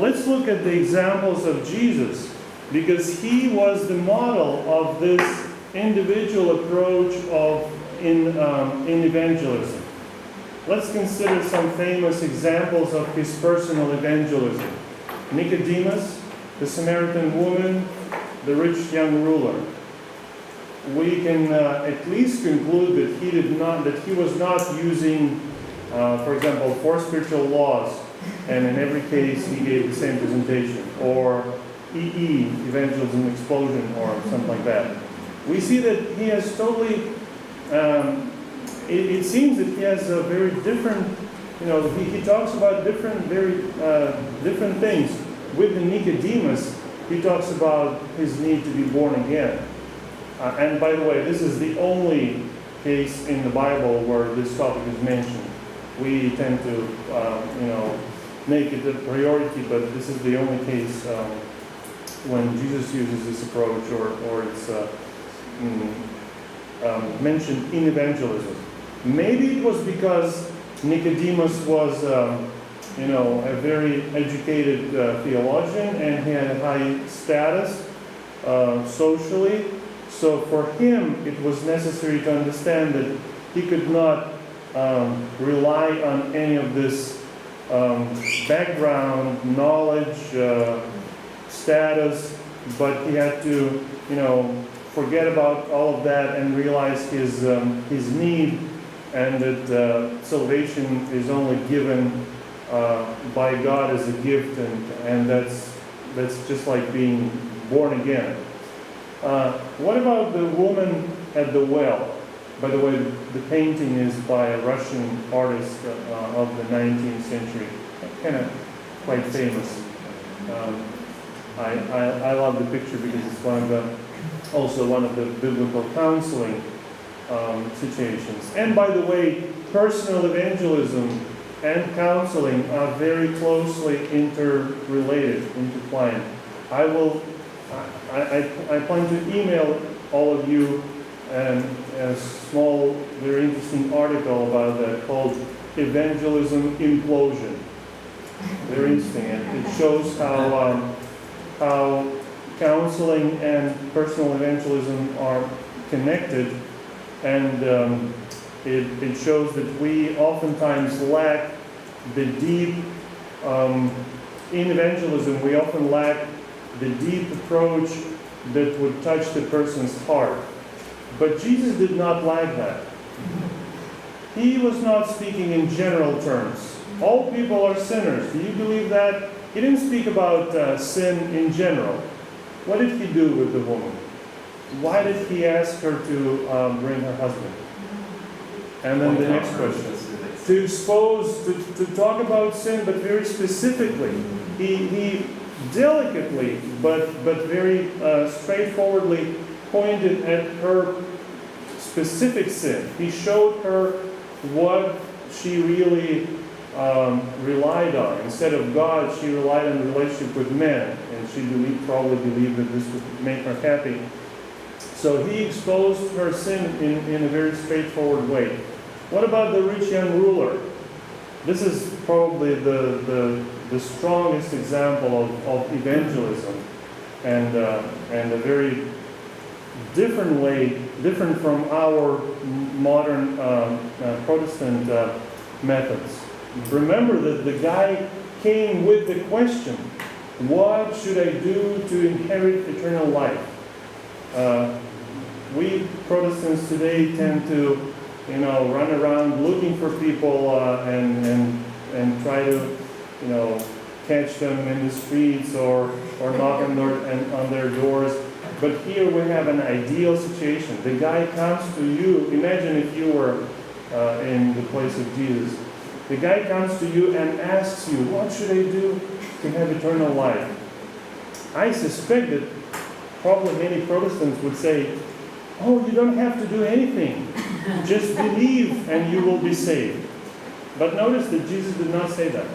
let's look at the examples of Jesus, because he was the model of this individual approach in evangelism. Let's consider some famous examples of his personal evangelism. Nicodemus, the Samaritan woman, the rich young ruler. We can at least conclude that he was not using, for example, 4 spiritual laws, and in every case he gave the same presentation, or evangelism explosion, or something like that. We see that he has totally, it seems that he has a very different, he talks about different things. With Nicodemus, he talks about his need to be born again. And by the way, this is the only case in the Bible where this topic is mentioned. We tend to, make it a priority, but this is the only case when Jesus uses this approach, or it's mentioned in evangelism. Maybe it was because Nicodemus was, a very educated theologian, and he had a high status socially. So for him, it was necessary to understand that he could not rely on any of this background, knowledge, status, but he had to, forget about all of that and realize his need, and that salvation is only given by God as a gift, and that's just like being born again. What about the woman at the well? By the way, the painting is by a Russian artist of the 19th century, kind of quite famous. I love the picture because it's also one of the biblical counseling situations. And by the way, personal evangelism and counseling are very closely interrelated, intertwined. I plan to email all of you a small, very interesting article about that called Evangelism Implosion. Very interesting. And it shows how counseling and personal evangelism are connected, and it shows that we oftentimes lack the deep, in evangelism, we often lack the deep approach that would touch the person's heart. But Jesus did not lack that. He was not speaking in general terms. All people are sinners. Do you believe that? He didn't speak about sin in general. What did he do with the woman? Why did he ask her to bring her husband? And then the next question. To expose, to talk about sin, but very specifically. He delicately, but very straightforwardly pointed at her specific sin. He showed her what she really relied on. Instead of God, she relied on the relationship with men, and she probably believed that this would make her happy. So he exposed her sin in a very straightforward way. What about the rich young ruler? This is probably the strongest example of evangelism, and a very different way, different from our modern Protestant methods. Remember that the guy came with the question, what should I do to inherit eternal life? We Protestants today tend to, run around looking for people and try to, catch them in the streets or knock on their doors. But here we have an ideal situation. The guy comes to you. Imagine if you were in the place of Jesus. The guy comes to you and asks you, what should I do to have eternal life? I suspect that probably many Protestants would say, oh, you don't have to do anything. Just believe and you will be saved. But notice that Jesus did not say that.